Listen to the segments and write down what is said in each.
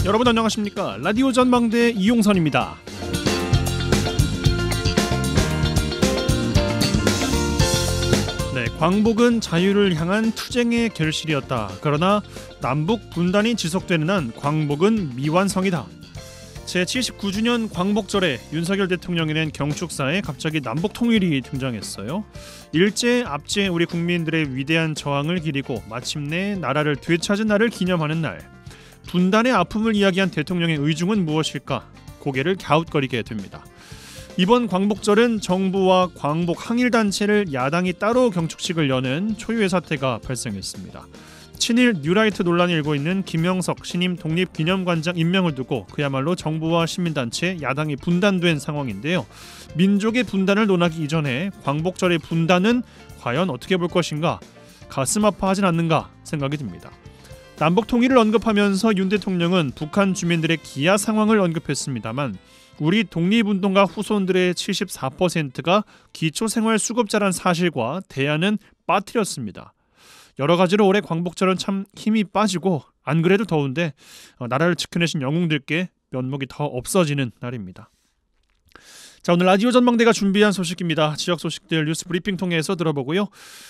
여러분 안녕하십니까? 라디오 전망대 이용선입니다. 네, 광복은 자유를 향한 투쟁의 결실이었다. 그러나 남북 분단이 지속되는 한 광복은 미완성이다. 제79주년 광복절에 윤석열 대통령이 낸 경축사에 갑자기 남북 통일이 등장했어요. 일제 압제 우리 국민들의 위대한 저항을 기리고 마침내 나라를 되찾은 날을 기념하는 날. 분단의 아픔을 이야기한 대통령의 의중은 무엇일까? 고개를 갸웃거리게 됩니다. 이번 광복절은 정부와 광복 항일단체를 야당이 따로 경축식을 여는 초유의 사태가 발생했습니다. 친일 뉴라이트 논란이 일고 있는 김영석 신임 독립기념관장 임명을 두고 그야말로 정부와 시민단체, 야당이 분단된 상황인데요. 민족의 분단을 논하기 이전에 광복절의 분단은 과연 어떻게 볼 것인가? 가슴 아파하진 않는가 생각이 듭니다. 남북 통일을 언급하면서 윤 대통령은 북한 주민들의 기아 상황을 언급했습니다만 우리 독립운동가 후손들의 74%가 기초생활수급자란 사실과 대안은 빠뜨렸습니다. 여러 가지로 올해 광복절은 참 힘이 빠지고 안 그래도 더운데 나라를 지켜내신 영웅들께 면목이 더 없어지는 날입니다. 자, 오늘 라디오 전망대가 준비한 소식입니다. 지역 소식들 뉴스 브리핑 통해서 들어보고요.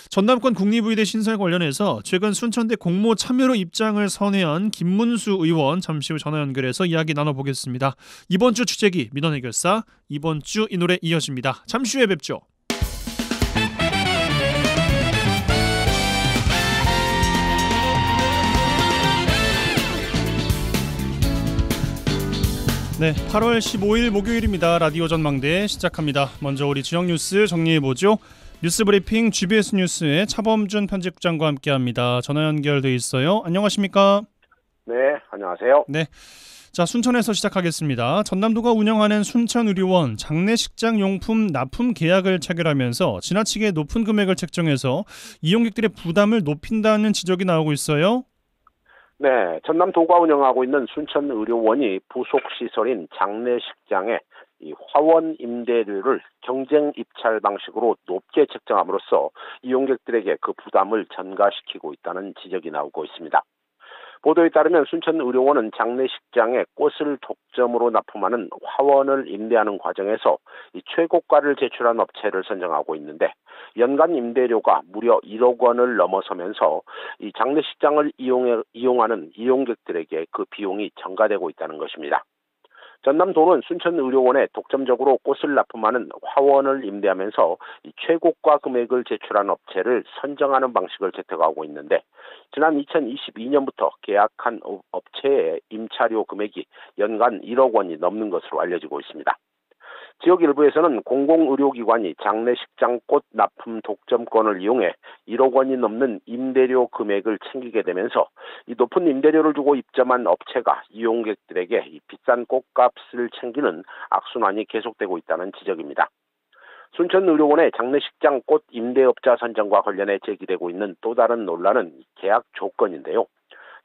전남권 국립의대 신설 관련해서 최근 순천대 공모 참여로 입장을 선회한 김문수 의원 잠시 후 전화 연결해서 이야기 나눠보겠습니다. 이번 주 주제기 민원 해결사, 이번 주 이 노래 이어집니다. 잠시 후에 뵙죠. 네, 8월 15일 목요일입니다. 라디오 전망대 시작합니다. 먼저 우리 지역 뉴스 정리해보죠. 뉴스 브리핑 GBS 뉴스의 차범준 편집국장과 함께합니다. 전화 연결돼 있어요. 안녕하십니까? 네, 안녕하세요. 네, 자 순천에서 시작하겠습니다. 전남도가 운영하는 순천의료원 장례식장 용품 납품 계약을 체결하면서 지나치게 높은 금액을 책정해서 이용객들의 부담을 높인다는 지적이 나오고 있어요. 네, 전남도가 운영하고 있는 순천의료원이 부속 시설인 장례식장에 이 화원 임대료를 경쟁 입찰 방식으로 높게 책정함으로써 이용객들에게 그 부담을 전가시키고 있다는 지적이 나오고 있습니다. 보도에 따르면 순천의료원은 장례식장에 꽃을 독점으로 납품하는 화원을 임대하는 과정에서 이 최고가를 제출한 업체를 선정하고 있는데 연간 임대료가 무려 1억 원을 넘어서면서 이 장례식장을 이용하는 이용객들에게 그 비용이 전가되고 있다는 것입니다. 전남도는 순천의료원에 독점적으로 꽃을 납품하는 화원을 임대하면서 이 최고가 금액을 제출한 업체를 선정하는 방식을 채택하고 있는데 지난 2022년부터 계약한 업체의 임차료 금액이 연간 1억 원이 넘는 것으로 알려지고 있습니다. 지역 일부에서는 공공의료기관이 장례식장 꽃 납품 독점권을 이용해 1억 원이 넘는 임대료 금액을 챙기게 되면서 이 높은 임대료를 주고 입점한 업체가 이용객들에게 이 비싼 꽃값을 챙기는 악순환이 계속되고 있다는 지적입니다. 순천의료원의 장례식장 꽃 임대업자 선정과 관련해 제기되고 있는 또 다른 논란은 계약 조건인데요.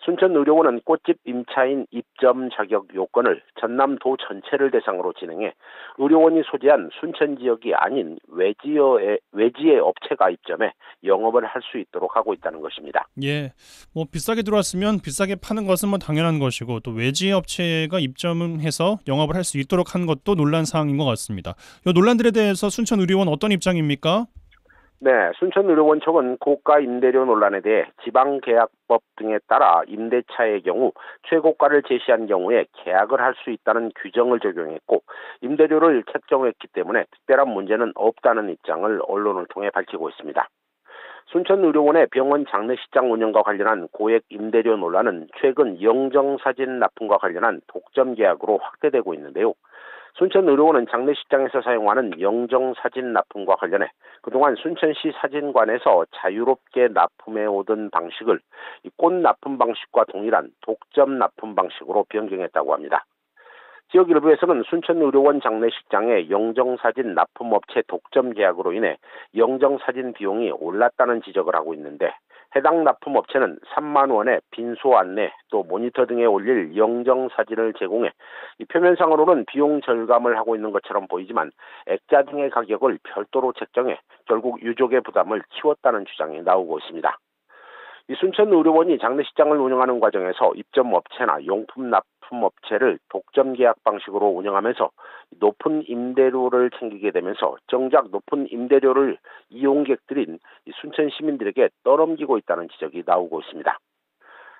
순천의료원은 꽃집 임차인 입점 자격 요건을 전남도 전체를 대상으로 진행해 의료원이 소재한 순천 지역이 아닌 외지의 업체가 입점해 영업을 할 수 있도록 하고 있다는 것입니다. 예, 뭐 비싸게 들어왔으면 비싸게 파는 것은 뭐 당연한 것이고 또 외지 업체가 입점을 해서 영업을 할 수 있도록 한 것도 논란 사항인 것 같습니다. 이 논란들에 대해서 순천의료원 어떤 입장입니까? 네, 순천의료원 측은 고가 임대료 논란에 대해 지방계약법 등에 따라 임대차의 경우 최고가를 제시한 경우에 계약을 할 수 있다는 규정을 적용했고 임대료를 책정했기 때문에 특별한 문제는 없다는 입장을 언론을 통해 밝히고 있습니다. 순천의료원의 병원 장례식장 운영과 관련한 고액 임대료 논란은 최근 영정사진 납품과 관련한 독점 계약으로 확대되고 있는데요. 순천의료원은 장례식장에서 사용하는 영정사진 납품과 관련해 그동안 순천시 사진관에서 자유롭게 납품해오던 방식을 꽃 납품 방식과 동일한 독점 납품 방식으로 변경했다고 합니다. 지역 일부에서는 순천의료원 장례식장의 영정사진 납품업체 독점 계약으로 인해 영정사진 비용이 올랐다는 지적을 하고 있는데 해당 납품업체는 3만 원의 빈소 안내 또 모니터 등에 올릴 영정사진을 제공해 이 표면상으로는 비용 절감을 하고 있는 것처럼 보이지만 액자 등의 가격을 별도로 책정해 결국 유족의 부담을 키웠다는 주장이 나오고 있습니다. 이 순천의료원이 장례식장을 운영하는 과정에서 입점업체나 용품 납품업체를 독점 계약 방식으로 운영하면서 높은 임대료를 챙기게 되면서 정작 높은 임대료를 이용객들인 이 순천 시민들에게 떠넘기고 있다는 지적이 나오고 있습니다.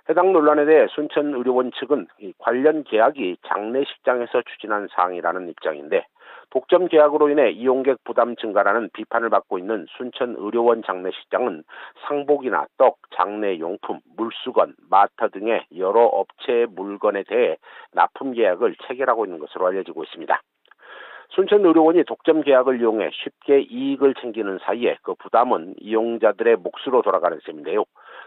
해당 논란에 대해 순천의료원 측은 이 관련 계약이 장례식장에서 추진한 사항이라는 입장인데 독점 계약으로 인해 이용객 부담 증가라는 비판을 받고 있는 순천의료원 장례식장은 상복이나 떡, 장례용품, 물수건, 마터 등의 여러 업체의 물건에 대해 납품 계약을 체결하고 있는 것으로 알려지고 있습니다. 순천의료원이 독점 계약을 이용해 쉽게 이익을 챙기는 사이에 그 부담은 이용자들의 몫으로 돌아가는 셈인데요.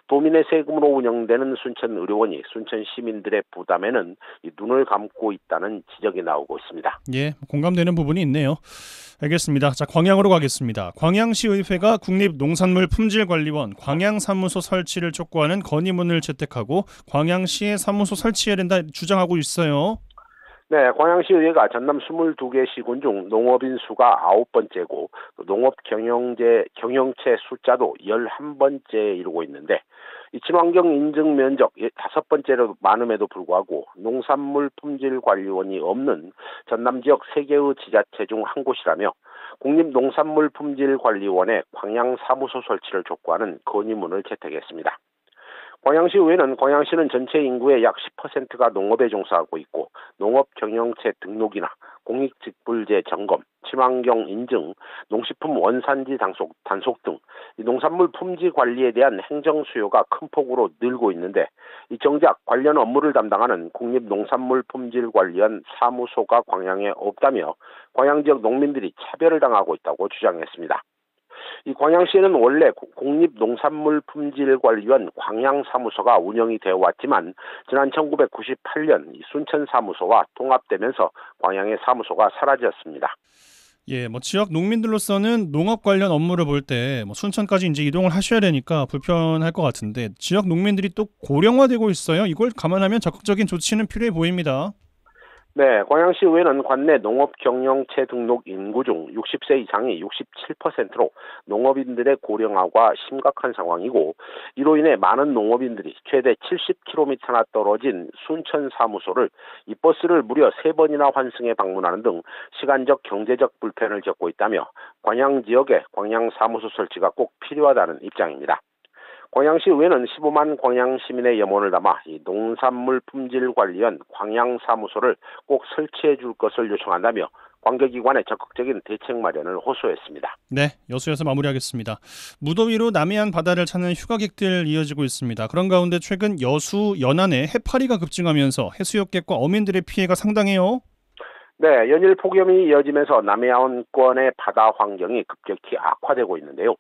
도민의 세금으로 운영되는 순천의료원이 순천 시민들의 부담에는 눈을 감고 있다는 지적이 나오고 있습니다. 예, 공감되는 부분이 있네요. 알겠습니다. 자, 광양으로 가겠습니다. 광양시의회가 국립농산물품질관리원 광양사무소 설치를 촉구하는 건의문을 채택하고 광양시에 사무소 설치해야 된다 주장하고 있어요. 네, 광양시의회가 전남 22개 시군 중 농업인 수가 9번째고 농업 경영체 숫자도 11번째에 이르고 있는데 이 친환경 인증 면적 5번째로 많음에도 불구하고 농산물 품질 관리원이 없는 전남 지역 3개의 지자체 중 한 곳이라며 국립농산물 품질 관리원의 광양 사무소 설치를 촉구하는 건의문을 채택했습니다. 광양시의회는 광양시는 전체 인구의 약 10%가 농업에 종사하고 있고 농업 경영체 등록이나 공익직불제 점검, 친환경 인증, 농식품 원산지 단속 등 농산물 품질 관리에 대한 행정 수요가 큰 폭으로 늘고 있는데 이 정작 관련 업무를 담당하는 국립농산물품질관리원 사무소가 광양에 없다며 광양 지역 농민들이 차별을 당하고 있다고 주장했습니다. 이 광양시에는 원래 국립농산물품질관리원 광양사무소가 운영이 되어 왔지만 지난 1998년 순천사무소와 통합되면서 광양의 사무소가 사라졌습니다. 예, 지역 농민들로서는 농업 관련 업무를 볼 때 순천까지 이제 이동을 하셔야 되니까 불편할 것 같은데 지역 농민들이 또 고령화되고 있어요. 이걸 감안하면 적극적인 조치는 필요해 보입니다. 네, 광양시의회는 관내 농업 경영체 등록 인구 중 60세 이상이 67%로 농업인들의 고령화가 심각한 상황이고 이로 인해 많은 농업인들이 최대 70km나 떨어진 순천 사무소를 이 버스를 무려 3번이나 환승해 방문하는 등 시간적 경제적 불편을 겪고 있다며 광양 지역에 광양 사무소 설치가 꼭 필요하다는 입장입니다. 광양시의회는 15만 광양 시민의 염원을 담아 이 농산물 품질 관리원 광양사무소를 꼭 설치해 줄 것을 요청한다며 관계기관의 적극적인 대책 마련을 호소했습니다. 네, 여수에서 마무리하겠습니다. 무더위로 남해안 바다를 찾는 휴가객들 이어지고 있습니다. 그런 가운데 최근 여수 연안에 해파리가 급증하면서 해수욕객과 어민들의 피해가 상당해요. 네, 연일 폭염이 이어지면서 남해안권의 바다 환경이 급격히 악화되고 있는데요.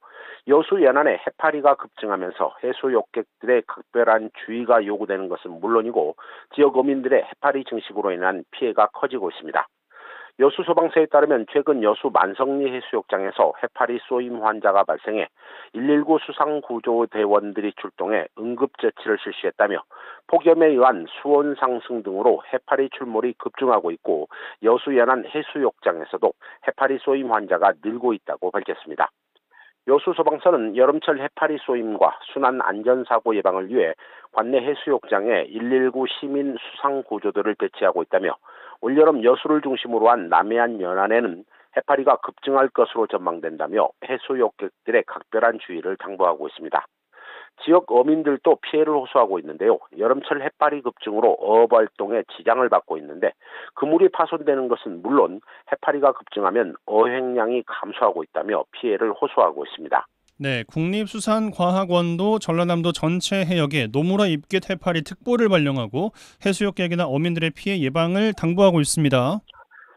여수 연안에 해파리가 급증하면서 해수욕객들의 각별한 주의가 요구되는 것은 물론이고 지역 어민들의 해파리 증식으로 인한 피해가 커지고 있습니다. 여수 소방서에 따르면 최근 여수 만성리 해수욕장에서 해파리 쏘임 환자가 발생해 119 수상구조대원들이 출동해 응급조치를 실시했다며 폭염에 의한 수온 상승 등으로 해파리 출몰이 급증하고 있고 여수 연안 해수욕장에서도 해파리 쏘임 환자가 늘고 있다고 밝혔습니다. 여수 소방서는 여름철 해파리 쏘임과 순환 안전사고 예방을 위해 관내 해수욕장에 119 시민 수상구조대를 배치하고 있다며 올여름 여수를 중심으로 한 남해안 연안에는 해파리가 급증할 것으로 전망된다며 해수욕객들의 각별한 주의를 당부하고 있습니다. 지역 어민들도 피해를 호소하고 있는데요. 여름철 해파리 급증으로 어업활동에 지장을 받고 있는데 그물이 파손되는 것은 물론 해파리가 급증하면 어획량이 감소하고 있다며 피해를 호소하고 있습니다. 네, 국립수산과학원도 전라남도 전체 해역에 노무라 입깃 해파리 특보를 발령하고 해수욕객이나 어민들의 피해 예방을 당부하고 있습니다.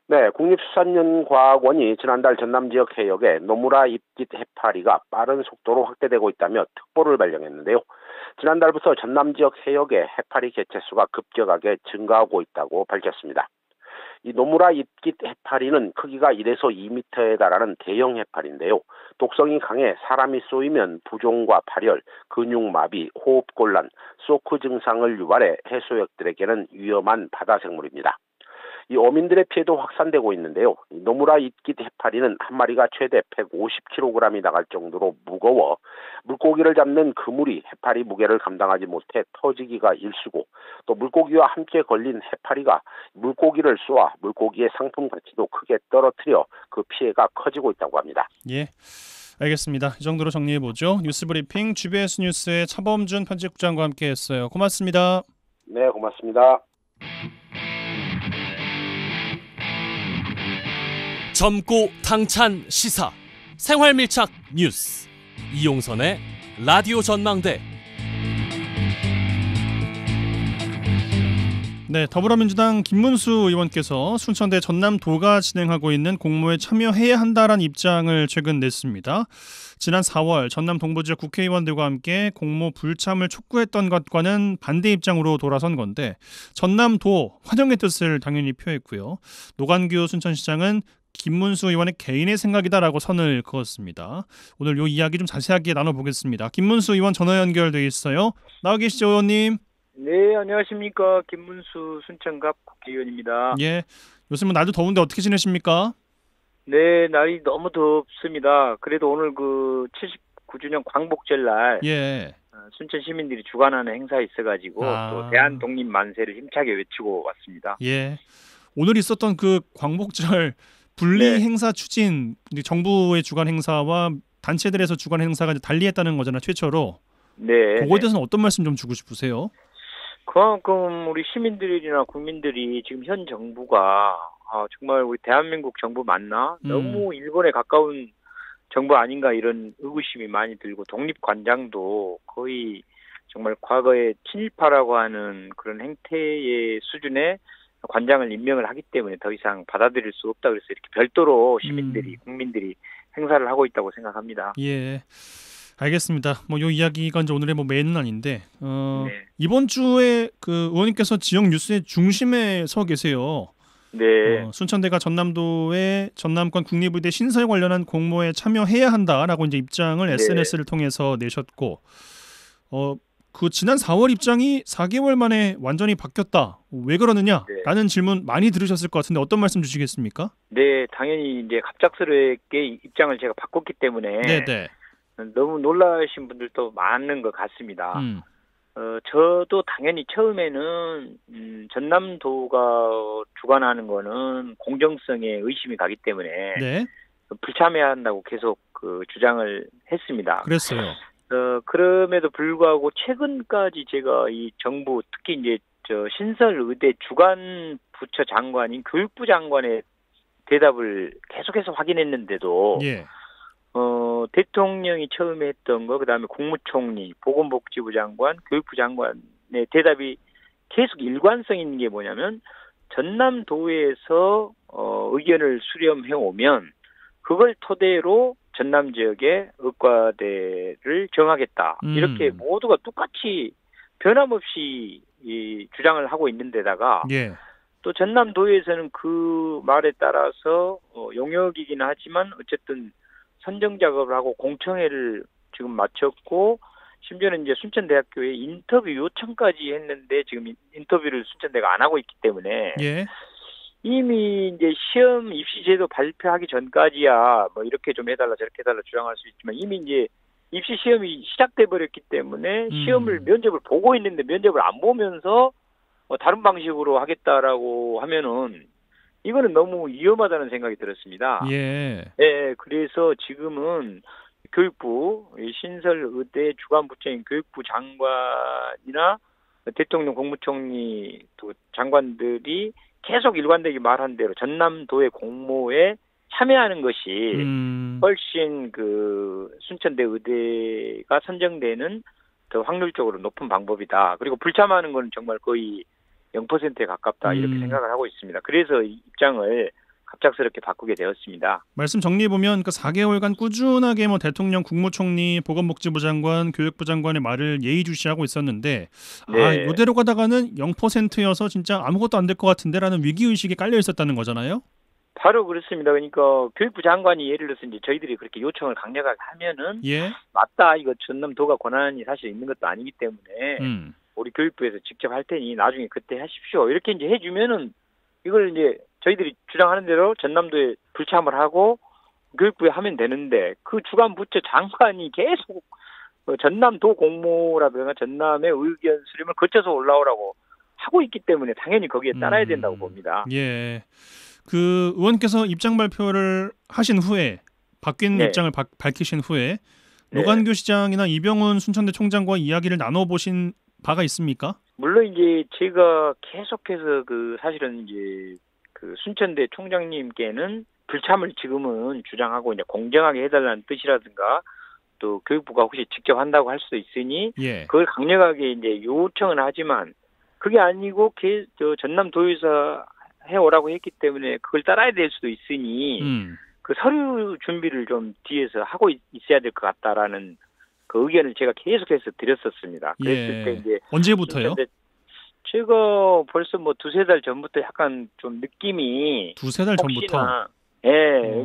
네, 국립수산연과학원이 지난달 전남 지역 해역에 노무라 입깃 해파리가 빠른 속도로 확대되고 있다며 특보를 발령했는데요. 지난달부터 전남 지역 해역의 해파리 개체수가 급격하게 증가하고 있다고 밝혔습니다. 이 노무라 입깃 해파리는 크기가 1에서 2m에 달하는 대형 해파리인데요. 독성이 강해 사람이 쏘이면 부종과 발열, 근육마비, 호흡곤란, 쇼크 증상을 유발해 해수욕들에게는 위험한 바다 생물입니다. 이 어민들의 피해도 확산되고 있는데요. 이 노무라 이끼 해파리는 한 마리가 최대 150kg이 나갈 정도로 무거워 물고기를 잡는 그물이 해파리 무게를 감당하지 못해 터지기가 일쑤고, 또 물고기와 함께 걸린 해파리가 물고기를 쏘아 물고기의 상품 가치도 크게 떨어뜨려 그 피해가 커지고 있다고 합니다. 예, 알겠습니다. 이 정도로 정리해보죠. 뉴스브리핑 GBS 뉴스의 차범준 편집국장과 함께했어요. 고맙습니다. 네, 고맙습니다. 젊고 당찬 시사 생활밀착 뉴스 이용선의 라디오 전망대. 네, 더불어민주당 김문수 의원께서 순천대 전남도가 진행하고 있는 공모에 참여해야 한다라는 입장을 최근 냈습니다. 지난 4월 전남 동부지역 국회의원들과 함께 공모 불참을 촉구했던 것과는 반대 입장으로 돌아선 건데, 전남도 환영의 뜻을 당연히 표했고요. 노관규 순천시장은 김문수 의원의 개인의 생각이다라고 선을 그었습니다. 오늘 이 이야기 좀 자세하게 나눠보겠습니다. 김문수 의원 전화 연결돼 있어요. 나와 계시죠, 의원님? 네, 안녕하십니까. 김문수 순천갑 국회의원입니다. 예, 요즘은 날도 더운데 어떻게 지내십니까? 네, 날이 너무 덥습니다. 그래도 오늘 그 79주년 광복절날 예. 순천 시민들이 주관하는 행사 있어가지고 또 대한 독립 만세를 힘차게 외치고 왔습니다. 예. 오늘 있었던 그 광복절 분리 네. 행사 추진, 정부의 주관 행사와 단체들에서 주관 행사가 달리했다는 거잖아요, 최초로. 네. 그거에 대해서는 어떤 말씀 좀 주고 싶으세요? 그만큼 우리 시민들이나 국민들이 지금 현 정부가 정말 우리 대한민국 정부 맞나? 너무 일본에 가까운 정부 아닌가 이런 의구심이 많이 들고, 독립관장도 거의 정말 과거에 친일파라고 하는 그런 행태의 수준의 관장을 임명을 하기 때문에 더 이상 받아들일 수 없다, 그래서 이렇게 별도로 시민들이 국민들이 행사를 하고 있다고 생각합니다. 예. 알겠습니다. 요 이야기가 이제 오늘의 메인은 아닌데, 네. 이번 주에 그 의원님께서 지역 뉴스의 중심에 서 계세요. 네. 순천대가 전남도의 전남권 국립의대 신설 관련한 공모에 참여해야 한다라고 이제 입장을 네. SNS를 통해서 내셨고, 그 지난 4월 입장이 4개월 만에 완전히 바뀌었다. 왜 그러느냐라는 질문 많이 들으셨을 것 같은데 어떤 말씀 주시겠습니까? 네, 당연히 이제 갑작스럽게 입장을 제가 바꿨기 때문에 네네. 너무 놀라신 분들도 많은 것 같습니다. 저도 당연히 처음에는 전남도가 주관하는 거는 공정성에 의심이 가기 때문에 네. 불참해야 한다고 계속 그 주장을 했습니다. 그랬어요. 그럼에도 불구하고 최근까지 제가 이 정부, 특히 이제 신설 의대 주관 부처 장관인 교육부 장관의 대답을 계속해서 확인했는데도 예. 대통령이 처음에 했던 거, 그다음에 국무총리, 보건복지부 장관, 교육부 장관의 대답이 계속 일관성 있는 게 뭐냐면, 전남도에서 의견을 수렴해 오면 그걸 토대로 전남 지역의 의과대를 정하겠다. 이렇게 모두가 똑같이 변함없이 이 주장을 하고 있는 데다가 예. 또 전남도에서는 그 말에 따라서 용역이긴 하지만 어쨌든 선정 작업을 하고 공청회를 지금 마쳤고, 심지어는 이제 순천대학교에 인터뷰 요청까지 했는데 지금 인터뷰를 순천대가 안 하고 있기 때문에 예. 이미 이제 시험 입시 제도 발표하기 전까지야 뭐 이렇게 좀 해달라 저렇게 해달라 주장할 수 있지만, 이미 이제 입시 시험이 시작돼 버렸기 때문에 시험을 면접을 보고 있는데 면접을 안 보면서 다른 방식으로 하겠다라고 하면은 이거는 너무 위험하다는 생각이 들었습니다. 예. 네, 그래서 지금은 교육부 신설 의대 주관 부처인 교육부 장관이나 대통령, 국무총리 또 장관들이 계속 일관되게 말한 대로 전남도의 공모에 참여하는 것이 훨씬 그 순천대 의대가 선정되는 더 확률적으로 높은 방법이다. 그리고 불참하는 건 정말 거의 0%에 가깝다, 이렇게 생각을 하고 있습니다. 그래서 이 입장을 갑작스럽게 바꾸게 되었습니다. 말씀 정리해보면 그 4개월간 꾸준하게 대통령, 국무총리, 보건복지부 장관, 교육부 장관의 말을 예의주시하고 있었는데, 네. 이대로 가다가는 0%여서 진짜 아무것도 안 될 것 같은데라는 위기의식이 깔려 있었다는 거잖아요? 바로 그렇습니다. 그러니까 교육부 장관이 예를 들어서 이제 저희들이 그렇게 요청을 강력하게 하면은, 예. 맞다, 이거 전남도가 권한이 사실 있는 것도 아니기 때문에 우리 교육부에서 직접 할 테니 나중에 그때 하십시오, 이렇게 이제 해주면은 이걸 이제 저희들이 주장하는 대로 전남도에 불참을 하고 교육부에 하면 되는데 그 주간 부처 장관이 계속 전남도 공모라든가 전남의 의견 수렴을 거쳐서 올라오라고 하고 있기 때문에 당연히 거기에 따라야 된다고 봅니다. 예. 그 의원께서 입장 발표를 하신 후에 바뀐 네. 입장을 밝히신 후에 네. 노관규 시장이나 이병훈 순천대 총장과 이야기를 나눠보신 바가 있습니까? 물론 이제 제가 계속해서 사실은 이제 순천대 총장님께는 불참을 지금은 주장하고 이제 공정하게 해달라는 뜻이라든가 또 교육부가 혹시 직접 한다고 할 수도 있으니 예. 그걸 강력하게 이제 요청은 하지만 그게 아니고 전남도에서 해오라고 했기 때문에 그걸 따라야 될 수도 있으니 그 서류 준비를 좀 뒤에서 하고 있어야 될 것 같다라는 그 의견을 제가 계속해서 드렸었습니다. 그랬을 때 이제 언제부터요? 제가 벌써 뭐 2-3달 전부터 약간 좀 느낌이 2-3달 전부터. 예,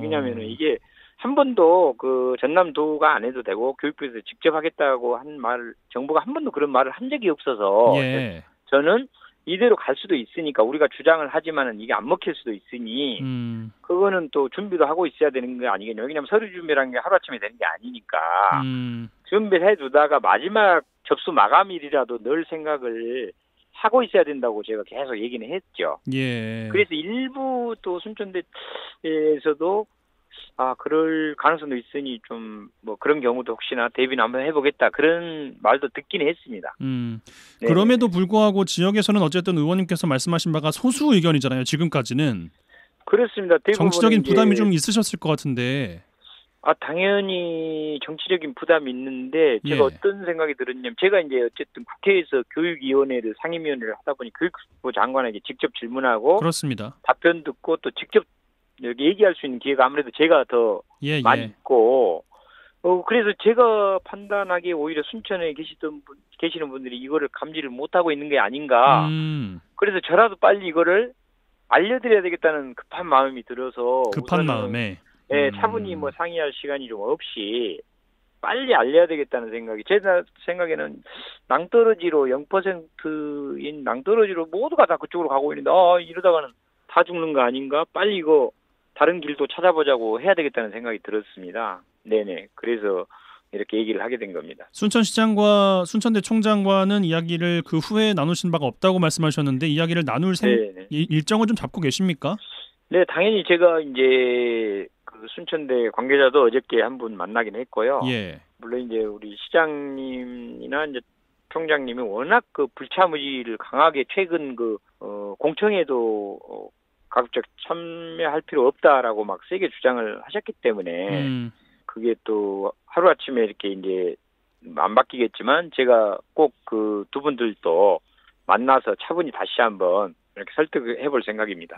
왜냐면은 이게 한 번도 전남도가 안 해도 되고 교육부에서 직접 하겠다고 한 말 정부가 한 번도 그런 말을 한 적이 없어서 예. 저는 이대로 갈 수도 있으니까 우리가 주장을 하지만은 이게 안 먹힐 수도 있으니 그거는 또 준비도 하고 있어야 되는 거 아니겠냐. 왜냐하면 서류 준비라는 게 하루아침에 되는 게 아니니까 준비를 해두다가 마지막 접수 마감일이라도 늘 생각을 하고 있어야 된다고 제가 계속 얘기는 했죠. 예. 그래서 일부 또 순천대에서도 그럴 가능성도 있으니 좀 뭐 그런 경우도 혹시나 대비는 한번 해보겠다 그런 말도 듣긴 했습니다. 그럼에도 불구하고 지역에서는 어쨌든 의원님께서 말씀하신 바가 소수 의견이잖아요. 지금까지는. 그렇습니다. 정치적인 부담이 좀 있으셨을 것 같은데. 당연히 정치적인 부담이 있는데 제가 예. 어떤 생각이 들었냐면 제가 이제 어쨌든 국회에서 교육위원회를 상임위원회를 하다 보니 교육부 장관에게 직접 질문하고 그렇습니다. 답변 듣고 또 직접 여기 얘기할 수 있는 기회가 아무래도 제가 더 많이 있고 그래서 제가 판단하기에 오히려 순천에 계시는 분들이 이거를 감지를 못하고 있는 게 아닌가. 그래서 저라도 빨리 이거를 알려드려야 되겠다는 급한 마음이 들어서 급한 마음에 차분히 뭐 상의할 시간이 좀 없이 빨리 알려야 되겠다는 생각이 제 생각에는 낭떠러지로 0%인 낭떠러지로 모두가 다 그쪽으로 가고 있는데 이러다가는 다 죽는 거 아닌가? 빨리 이거 다른 길도 찾아보자고 해야 되겠다는 생각이 들었습니다. 네네. 그래서 이렇게 얘기를 하게 된 겁니다. 순천시장과 순천대 총장과는 이야기를 그 후에 나누신 바가 없다고 말씀하셨는데 이야기를 나눌 일정을 좀 잡고 계십니까? 네, 당연히 제가 이제 순천대 관계자도 어저께 한 분 만나긴 했고요. 예. 물론 이제 우리 시장님이나 이제 총장님이 워낙 불참 의지를 강하게 최근 공청회도 가급적 참여할 필요 없다라고 막 세게 주장을 하셨기 때문에 그게 또 하루아침에 이렇게 이제 안 바뀌겠지만 제가 꼭 두 분들도 만나서 차분히 다시 한번 이렇게 설득해 볼 생각입니다.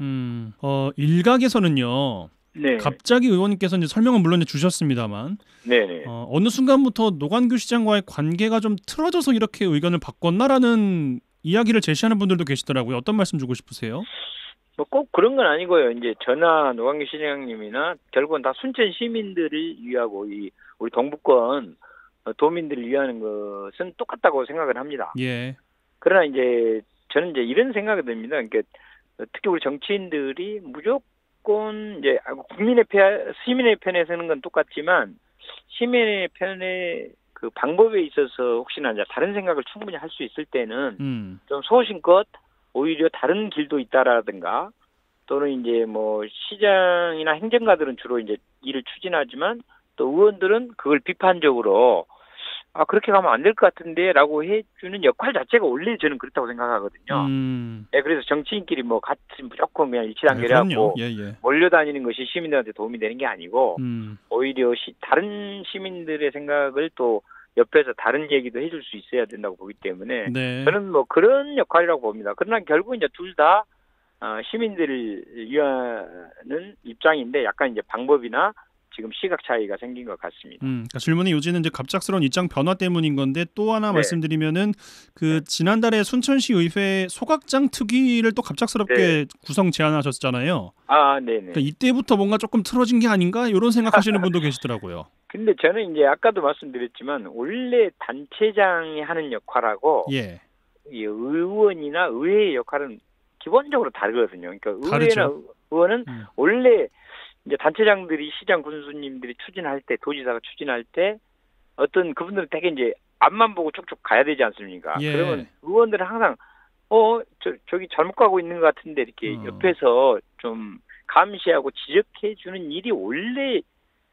일각에서는요. 네. 갑자기 의원님께서 이제 설명은 물론 주셨습니다만 네네. 어느 순간부터 노관규 시장과의 관계가 좀 틀어져서 이렇게 의견을 바꿨나라는 이야기를 제시하는 분들도 계시더라고요. 어떤 말씀 주고 싶으세요? 뭐 꼭 그런 건 아니고요. 이제 저나 노관규 시장님이나 결국은 다 순천 시민들을 위하고 우리 동북권 도민들을 위하는 것은 똑같다고 생각을 합니다. 예. 그러나 이제 저는 이제 이런 생각이 듭니다. 그러니까 특히 우리 정치인들이 무조건 이제 시민의 편에 서는 건 똑같지만 시민의 편에 그 방법에 있어서 혹시나 이제 다른 생각을 충분히 할 수 있을 때는 좀 소신껏 오히려 다른 길도 있다라든가 또는 이제 뭐 시장이나 행정가들은 주로 이제 일을 추진하지만 또 의원들은 그걸 비판적으로 그렇게 가면 안 될 것 같은데라고 해주는 역할 자체가 원래 저는 그렇다고 생각하거든요. 네, 그래서 정치인끼리 뭐 같이 무조건 그냥 일치단결해갖고 몰려다니는 것이 시민들한테 도움이 되는 게 아니고 오히려 다른 시민들의 생각을 또 옆에서 다른 얘기도 해줄 수 있어야 된다고 보기 때문에 저는 뭐 그런 역할이라고 봅니다. 그러나 결국 이제 둘 다 시민들을 위하는 입장인데 약간 이제 방법이나 지금 시각 차이가 생긴 것 같습니다. 그러니까 질문의 요지는 이제 갑작스러운 입장 변화 때문인 건데 또 하나 말씀드리면은 지난달에 순천시 의회 소각장 특위를 또 갑작스럽게 구성 제안하셨잖아요. 네네. 그러니까 이때부터 뭔가 조금 틀어진 게 아닌가 이런 생각하시는 분도 계시더라고요. 근데 저는 이제 아까도 말씀드렸지만 원래 단체장이 하는 역할하고 이 의원이나 의회의 역할은 기본적으로 다르거든요. 그러니까 다르죠. 의회나 의원은 원래 이제 단체장들이 시장 군수님들이 추진할 때, 도지사가 추진할 때 어떤 그분들은 되게 이제 앞만 보고 쭉쭉 가야 되지 않습니까? 예. 그러면 의원들은 항상 저기 잘못 가고 있는 것 같은데 이렇게 옆에서 좀 감시하고 지적해 주는 일이 원래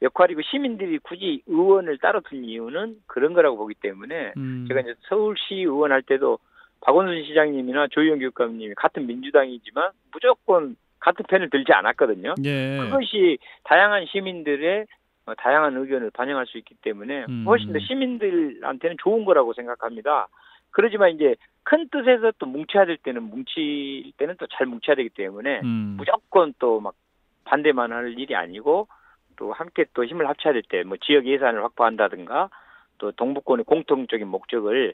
역할이고, 시민들이 굳이 의원을 따로 둔 이유는 그런 거라고 보기 때문에 제가 이제 서울시 의원 할 때도 박원순 시장님이나 조희영 교육감님이 같은 민주당이지만 무조건 같은 편을 들지 않았거든요. 예. 그것이 다양한 시민들의 다양한 의견을 반영할 수 있기 때문에 훨씬 더 시민들한테는 좋은 거라고 생각합니다. 그러지만 이제 큰 뜻에서 또 뭉쳐야 될 때는 뭉칠 때는 또 잘 뭉쳐야 되기 때문에 무조건 또 막 반대만 할 일이 아니고, 또 함께 또 힘을 합쳐야 될 때 뭐 지역 예산을 확보한다든가 또 동북권의 공통적인 목적을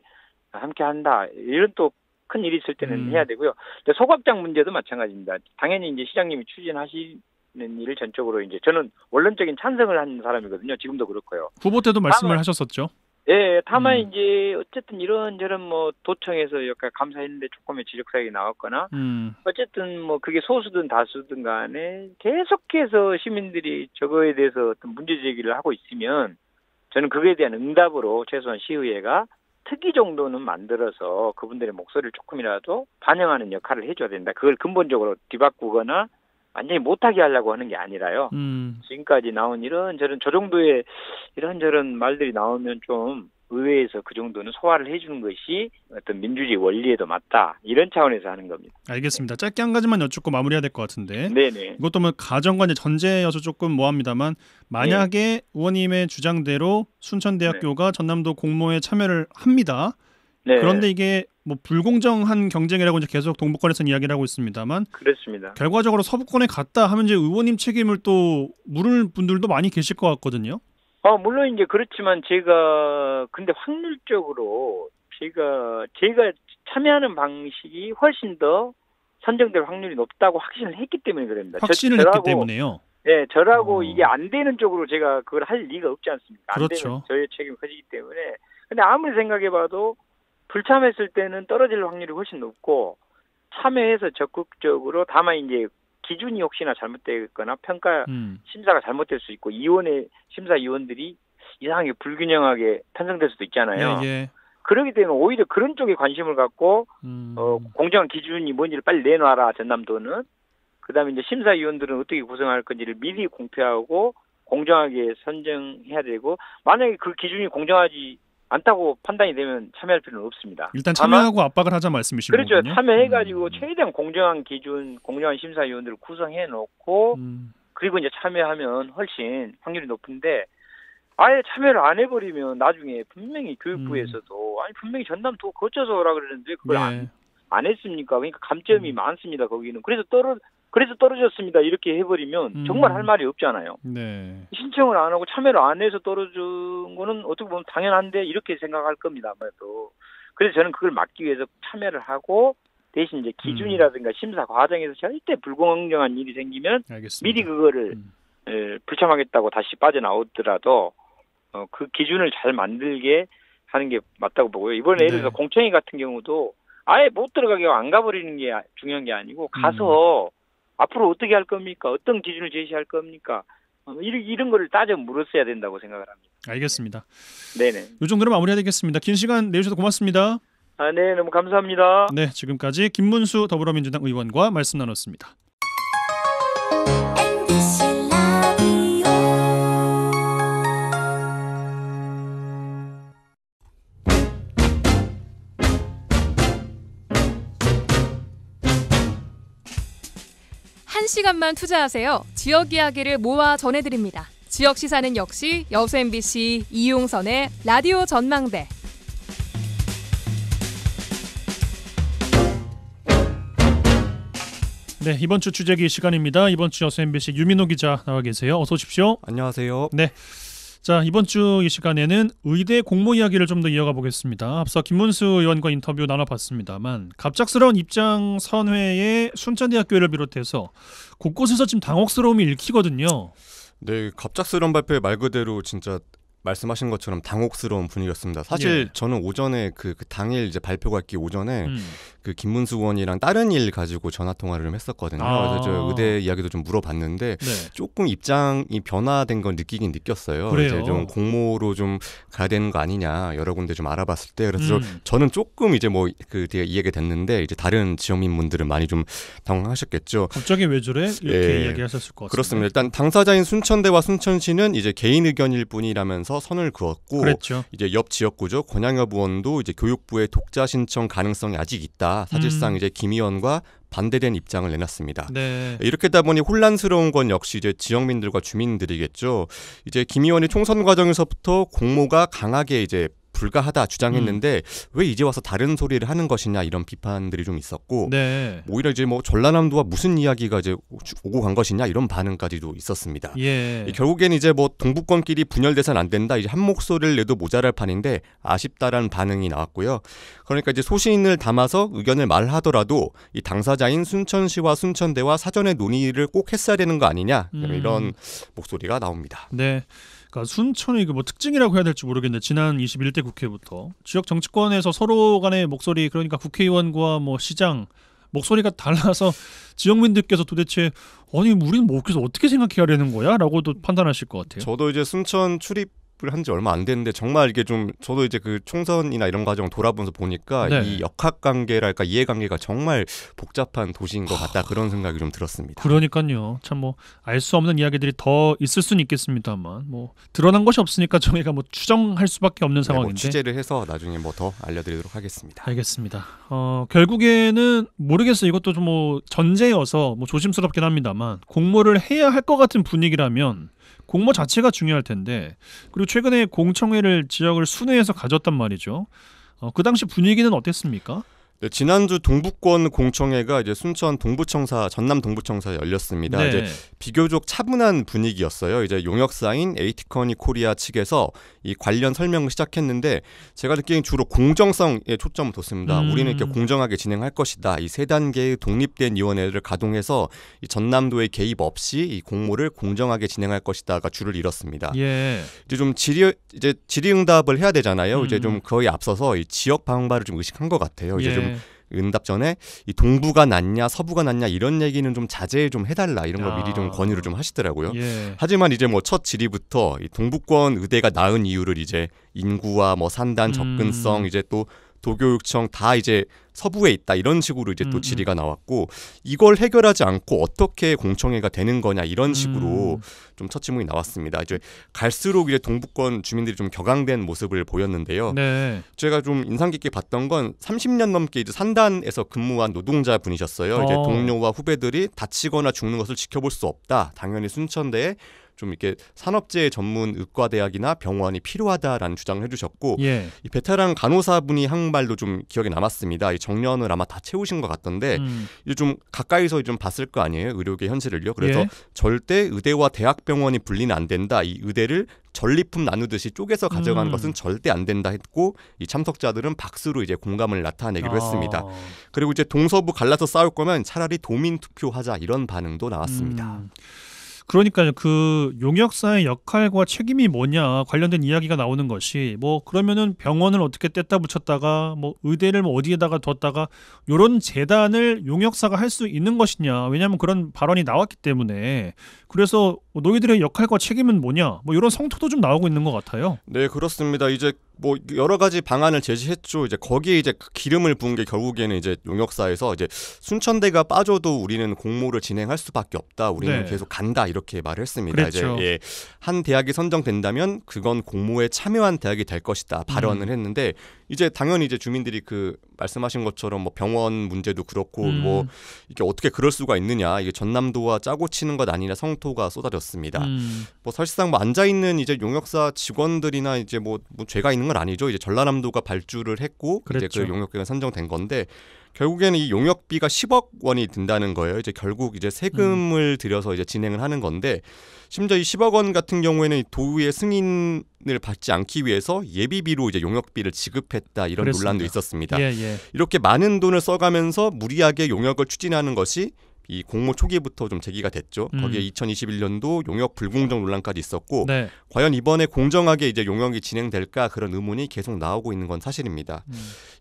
함께 한다, 이런 또 큰 일이 있을 때는 해야 되고요. 소각장 문제도 마찬가지입니다. 당연히 이제 시장님이 추진하시는 일을 전적으로 이제 저는 원론적인 찬성을 한 사람이거든요. 지금도 그렇고요. 후보 때도 말씀을 하셨었죠. 예, 다만 이제 어쨌든 이런저런 뭐 도청에서 역할 감사했는데 조금의 지적사항이 나왔거나 어쨌든 뭐 그게 소수든 다수든 간에 계속해서 시민들이 저거에 대해서 어떤 문제 제기를 하고 있으면 저는 그거에 대한 응답으로 최소한 시의회가 특위 정도는 만들어서 그분들의 목소리를 조금이라도 반영하는 역할을 해줘야 된다. 그걸 근본적으로 뒤바꾸거나 완전히 못하게 하려고 하는 게 아니라요. 지금까지 나온 이런저런 저 정도의 이런저런 말들이 나오면 좀 의회에서 그 정도는 소화를 해주는 것이 어떤 민주주의 원리에도 맞다, 이런 차원에서 하는 겁니다. 알겠습니다. 짧게 한 가지만 여쭙고 마무리해야 될 것 같은데. 네네. 이것도 뭐 가정과 이제 전제여서 조금 모호합니다만, 만약에 의원님의 주장대로 순천대학교가 전남도 공모에 참여를 합니다. 네. 그런데 이게 뭐 불공정한 경쟁이라고 이제 계속 동북권에서는 이야기를 하고 있습니다만, 그렇습니다. 결과적으로 서부권에 갔다 하면 이제 의원님 책임을 또 물을 분들도 많이 계실 것 같거든요. 물론 이제 그렇지만 근데 확률적으로 제가 참여하는 방식이 훨씬 더 선정될 확률이 높다고 확신을 했기 때문에 그럽니다. 확신을 했기 때문에요. 네, 저라고 이게 안 되는 쪽으로 제가 그걸 할 리가 없지 않습니까? 안 그렇죠. 되면 저의 책임이 커지기 때문에. 근데 아무리 생각해봐도 불참했을 때는 떨어질 확률이 훨씬 높고, 참여해서 적극적으로, 다만 이제 기준이 혹시나 잘못되거나 평가 심사가 잘못될 수 있고, 심사위원들이 이상하게 불균형하게 편성될 수도 있잖아요. 예. 그렇기 때문에 오히려 그런 쪽에 관심을 갖고 공정한 기준이 뭔지를 빨리 내놔라, 전남도는. 그다음에 이제 심사위원들은 어떻게 구성할 건지를 미리 공표하고 공정하게 선정해야 되고, 만약에 그 기준이 공정하지 않다고 판단이 되면 참여할 필요는 없습니다. 일단 참여하고 압박을 하자 말씀이신 거군요. 그렇죠. 참여해가지고 최대한 공정한 기준, 공정한 심사위원들을 구성해놓고 그리고 이제 참여하면 훨씬 확률이 높은데, 아예 참여를 안 해버리면 나중에 분명히 교육부에서도 분명히 전남도 거쳐서 오라 그러는데 그걸 안 했습니까? 그러니까 감점이 많습니다. 거기는. 그래서 떨어졌습니다. 이렇게 해버리면 정말 할 말이 없잖아요. 네. 신청을 안 하고 참여를 안 해서 떨어진 거는 어떻게 보면 당연한데 이렇게 생각할 겁니다. 아무래도. 그래서 저는 그걸 막기 위해서 참여를 하고, 대신 이제 기준이라든가 심사 과정에서 절대 불공정한 일이 생기면 알겠습니다. 미리 그거를 불참하겠다고 다시 빠져나오더라도 그 기준을 잘 만들게 하는 게 맞다고 보고요. 이번에 예를 들어서 공청회 같은 경우도 아예 못 들어가게 안 가버리는 게 중요한 게 아니고, 가서 앞으로 어떻게 할 겁니까? 어떤 기준을 제시할 겁니까? 이런 거를 따져 물었어야 된다고 생각을 합니다. 알겠습니다. 네네. 이 정도로 마무리해야 되겠습니다. 긴 시간 내주셔서 고맙습니다. 네, 너무 감사합니다. 네, 지금까지 김문수 더불어민주당 의원과 말씀 나눴습니다. 한 시간만 투자하세요. 지역 이야기를 모아 전해드립니다. 지역 시사는 역시 여수 MBC 이용선의 라디오 전망대. 네, 이번 주 주제기 시간입니다. 이번 주 여수 MBC 유민호 기자 나와 계세요. 어서 오십시오. 안녕하세요. 네. 자, 이번 주 이 시간에는 의대 공모 이야기를 좀 더 이어가 보겠습니다. 앞서 김문수 의원과 인터뷰 나눠봤습니다만, 갑작스러운 입장 선회에 순천대학교를 비롯해서 곳곳에서 지금 당혹스러움이 읽히거든요. 네, 갑작스러운 발표에 말 그대로 진짜 말씀하신 것처럼 당혹스러운 분위기였습니다. 사실 저는 오전에 그 당일 이제 발표가 있기 오전에 그 김문수 의원이랑 다른 일 가지고 전화 통화를 좀 했었거든요. 그래서 저 의대 이야기도 좀 물어봤는데 조금 입장이 변화된 걸 느끼긴 느꼈어요. 그래요? 이제 좀 공모로 좀 가야 되는 거 아니냐 여러 군데 좀 알아봤을 때 그래서 저는 조금 이제 뭐 그 뒤에 이해가 됐는데 이제 다른 지역민분들은 많이 좀 당황하셨겠죠. 갑자기 왜 저래? 이렇게 이야기하셨을 것 같습니다. 그렇습니다. 일단 당사자인 순천대와 순천시는 이제 개인 의견일 뿐이라면서 선을 그었고, 그랬죠. 이제 옆 지역구죠 권양엽 의원도 이제 교육부의 독자 신청 가능성이 아직 있다. 사실상 이제 김 의원과 반대된 입장을 내놨습니다. 네. 이렇게 되다 보니 혼란스러운 건 역시 이제 지역민들과 주민들이겠죠. 이제 김 의원이 총선 과정에서부터 공모가 강하게 이제 불가하다 주장했는데 왜 이제 와서 다른 소리를 하는 것이냐 이런 비판들이 좀 있었고 오히려 이제 뭐 전라남도와 무슨 이야기가 이제 오고 간 것이냐 이런 반응까지도 있었습니다. 결국엔 이제 뭐 동북권끼리 분열돼서는 안 된다 이제 한 목소리를 내도 모자랄 판인데 아쉽다라는 반응이 나왔고요. 그러니까 이제 소신을 담아서 의견을 말하더라도 이 당사자인 순천시와 순천대와 사전에 논의를 꼭 했어야 되는 거 아니냐 이런 목소리가 나옵니다. 네. 그러니까 순천이 뭐 특징이라고 해야 될지 모르겠는데 지난 21대 국회부터 지역 정치권에서 서로 간의 목소리 그러니까 국회의원과 뭐 시장 목소리가 달라서 지역민들께서 도대체 아니 우리는 뭐 그래서 어떻게 생각해야 되는 거야? 라고도 판단하실 것 같아요. 저도 이제 순천 출입을 한 지 얼마 안 됐는데 정말 이게 좀 저도 이제 그 총선이나 이런 과정 돌아보면서 보니까 이 역학관계랄까 이해관계가 정말 복잡한 도시인 것 같다 그런 생각이 좀 들었습니다. 그러니까요. 참 뭐 알 수 없는 이야기들이 더 있을 수는 있겠습니다만 뭐 드러난 것이 없으니까 저희가 뭐 추정할 수밖에 없는 상황인데 뭐 취재를 해서 나중에 뭐 더 알려드리도록 하겠습니다. 알겠습니다. 결국에는 모르겠어요. 이것도 좀 뭐 전제여서 뭐 조심스럽긴 합니다만 공모를 해야 할 것 같은 분위기라면 공모 자체가 중요할 텐데 그리고 최근에 공청회를 지역을 순회해서 가졌단 말이죠. 그 당시 분위기는 어땠습니까? 네, 지난주 동북권 공청회가 이제 순천 동부청사 전남 동부청사에 열렸습니다. 이제 비교적 차분한 분위기였어요. 이제 용역사인 에이티커니 코리아 측에서 이 관련 설명을 시작했는데 제가 느끼기엔 주로 공정성에 초점을 뒀습니다. 우리는 이렇게 공정하게 진행할 것이다. 이 세 단계의 독립된 위원회를 가동해서 이 전남도의 개입 없이 이 공모를 공정하게 진행할 것이다가 줄을 이뤘습니다. 이제 좀 질의응답을 해야 되잖아요. 이제 좀 거의 앞서서 이 지역 방어를 좀 의식한 것 같아요. 이제 좀 응답 전에 이 동부가 낫냐 서부가 낫냐 이런 얘기는 좀 자제 좀 해달라 이런 걸 미리 좀 권유를 좀 하시더라고요. 하지만 이제 뭐 첫 질의부터 이 동부권 의대가 나은 이유를 이제 인구와 뭐 산단 접근성 이제 또 도교육청 다 이제 서부에 있다 이런 식으로 이제 또 질의가 나왔고 이걸 해결하지 않고 어떻게 공청회가 되는 거냐 이런 식으로 좀 첫 질문이 나왔습니다. 이제 갈수록 이제 동북권 주민들이 좀 격앙된 모습을 보였는데요. 제가 좀 인상 깊게 봤던 건 30년 넘게 이제 산단에서 근무한 노동자 분이셨어요. 이제 동료와 후배들이 다치거나 죽는 것을 지켜볼 수 없다. 당연히 순천대에 좀 이렇게 산업재해 전문 의과대학이나 병원이 필요하다라는 주장을 해주셨고 이 베테랑 간호사분이 한 말도 좀 기억에 남았습니다. 이 정년을 아마 다 채우신 것 같던데 이제 좀 가까이서 좀 봤을 거 아니에요. 의료계 현실을요. 그래서 절대 의대와 대학병원이 분리는 안 된다. 이 의대를 전리품 나누듯이 쪼개서 가져가는 것은 절대 안 된다 했고 이 참석자들은 박수로 이제 공감을 나타내기로 했습니다. 그리고 이제 동서부 갈라서 싸울 거면 차라리 도민 투표하자 이런 반응도 나왔습니다. 그러니까요. 그 용역사의 역할과 책임이 뭐냐 관련된 이야기가 나오는 것이 뭐 그러면은 병원을 어떻게 뗐다 붙였다가 뭐 의대를 뭐 어디에다가 뒀다가 이런 재단을 용역사가 할 수 있는 것이냐. 왜냐하면 그런 발언이 나왔기 때문에 그래서 너희들의 역할과 책임은 뭐냐 뭐 이런 성토도 좀 나오고 있는 것 같아요. 네 그렇습니다. 이제 뭐 여러 가지 방안을 제시했죠. 이제 거기에 이제 기름을 부은 게 결국에는 이제 용역사에서 이제 순천대가 빠져도 우리는 공모를 진행할 수밖에 없다. 우리는 계속 간다 이렇게 말을 했습니다. 이제 한 대학이 선정된다면 그건 공모에 참여한 대학이 될 것이다 발언을 했는데 이제 당연히 이제 주민들이 그 말씀하신 것처럼 뭐 병원 문제도 그렇고 뭐 이게 어떻게 그럴 수가 있느냐 이게 전남도와 짜고 치는 것 아니냐 성토가 쏟아졌습니다. 뭐 사실상 뭐 앉아 있는 이제 용역사 직원들이나 이제 뭐 죄가 있는 건 아니죠. 이제 전라남도가 발주를 했고 이제 그 용역비가 선정된 건데 결국에는 이 용역비가 10억 원이 든다는 거예요. 이제 결국 이제 세금을 들여서 이제 진행을 하는 건데 심지어 이 10억 원 같은 경우에는 도의회 승인을 받지 않기 위해서 예비비로 이제 용역비를 지급했다 이런 논란도 있었습니다. 이렇게 많은 돈을 써가면서 무리하게 용역을 추진하는 것이 이 공모 초기부터 좀 제기가 됐죠. 거기에 2021년도 용역 불공정 논란까지 있었고 네. 과연 이번에 공정하게 이제 용역이 진행될까 그런 의문이 계속 나오고 있는 건 사실입니다.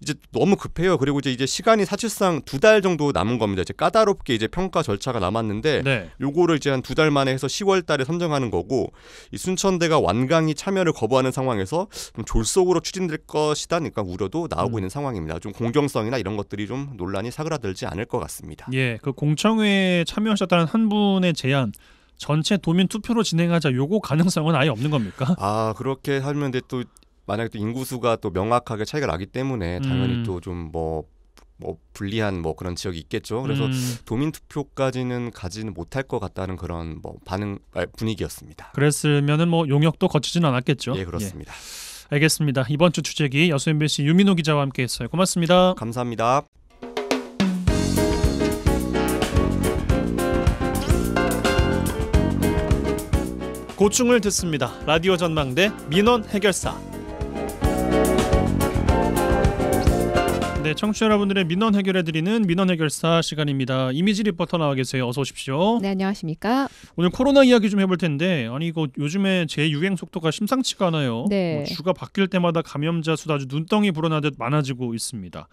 이제 너무 급해요. 그리고 이제 시간이 사실상 2달 정도 남은 겁니다. 이제 까다롭게 이제 평가 절차가 남았는데 네. 요거를 이제 한 2달 만에 해서 10월달에 선정하는 거고 이 순천대가 완강히 참여를 거부하는 상황에서 좀 졸속으로 추진될 것이다. 그러니까 우려도 나오고 있는 상황입니다. 좀 공정성이나 이런 것들이 좀 논란이 사그라들지 않을 것 같습니다. 예, 그 공청회에 참여하셨다는 한 분의 제안 전체 도민 투표로 진행하자 요거 가능성은 아예 없는 겁니까? 아 그렇게 하면 또 만약에 또 인구수가 또 명확하게 차이가 나기 때문에 당연히 또 좀 뭐 불리한 뭐 그런 지역이 있겠죠. 그래서 도민 투표까지는 가지는 못할 것 같다는 그런 뭐 분위기였습니다. 그랬으면은 뭐 용역도 거치진 않았겠죠. 예, 그렇습니다. 예. 알겠습니다. 이번 주 주제기 여수 MBC 유민호 기자와 함께했어요. 고맙습니다. 감사합니다. 고충을 듣습니다. 라디오 전망대 민원 해결사. 네, 청취자 여러분들의 민원 해결해드리는 민원 해결사 시간입니다. 이미지 리포터 나와 계세요. 어서 오십시오. 네, 안녕하십니까. 오늘 코로나 이야기 좀 해볼 텐데 아니 이거 요즘에 재유행 속도가 심상치가 않아요. 네. 뭐 주가 바뀔 때마다 감염자 수도 아주 눈덩이 불어나듯 많아지고 있습니다.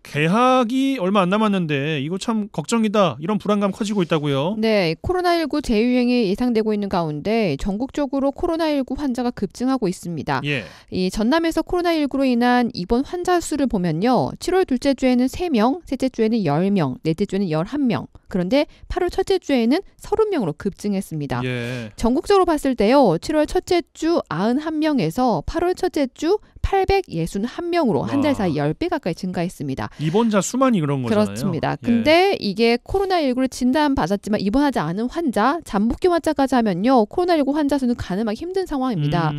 개학이 얼마 안 남았는데 이거 참 걱정이다. 이런 불안감 커지고 있다고요. 네, 코로나19 재유행이 예상되고 있는 가운데 전국적으로 코로나19 환자가 급증하고 있습니다. 예. 이 전남에서 코로나19로 인한 입원 환자 수를 보면요. 7월 둘째 주에는 3명, 셋째 주에는 10명, 넷째 주에는 11명. 그런데 8월 첫째 주에는 30명으로 급증했습니다. 예. 전국적으로 봤을 때요. 7월 첫째 주 91명에서 8월 첫째 주 861명으로 한 달 사이 10배 가까이 증가했습니다. 입원자 수만이 그런 거잖아요. 그렇습니다. 근데 이게 코로나19를 진단받았지만 입원하지 않은 환자, 잠복기 환자까지 하면요. 코로나19 환자 수는 가늠하기 힘든 상황입니다.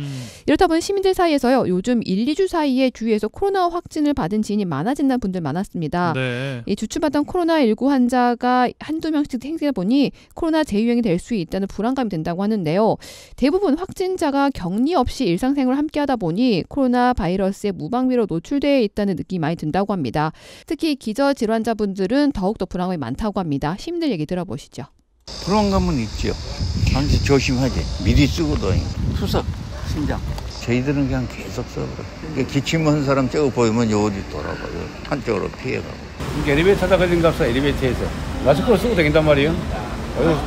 이렇다 보니 시민들 사이에서요. 요즘 1, 2주 사이에 주위에서 코로나 확진을 받은 지인이 많아진다는 분들 많았습니다. 네. 이 주춤하던 코로나19 환자가 한두 명씩 생기다 보니 코로나 재유행이 될 수 있다는 불안감이 든다고 하는데요. 대부분 확진자가 격리 없이 일상생활을 함께하다 보니 코로나 바이러스의 무방비로 노출되어 있다는 느낌이 많이 든다고 합니다. 특히 기저질환자분들은 더욱더 불안감이 많다고 합니다. 시민들 얘기 들어보시죠. 불안감은 있죠. 항상 조심하지. 미리 쓰고도 투석, 신장. 저희들은 그냥 계속 써버려. 기침한 사람 저거 보이면 요리 돌아가요. 한쪽으로 피해가고. 엘리베이터 타다 걸린 값은 엘리베이터에서 마스크를 쓰고 다닌단 말이에요.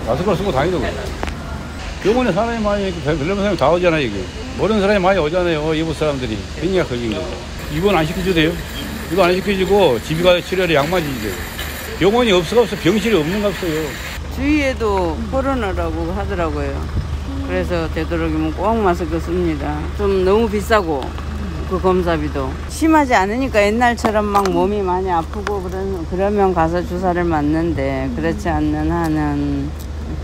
마스크를 쓰고 다니도 병원에 사람이 많이 별로 사람이 다 오잖아요. 이게 모르는 사람이 많이 오잖아요. 이웃 사람들이 그러니까 걸린 거죠. 입원 안 시켜줘도 돼요. 이거 안 시켜주고 집에 가서 치료를 약만 주세요. 병원이 없어 병실이 없는 거 없어요. 주위에도 코로나라고 하더라고요. 그래서 되도록이면 꼭 마스크 씁니다. 좀 너무 비싸고 그 검사비도 심하지 않으니까 옛날처럼 막 몸이 많이 아프고 그러면 가서 주사를 맞는데 그렇지 않는 한은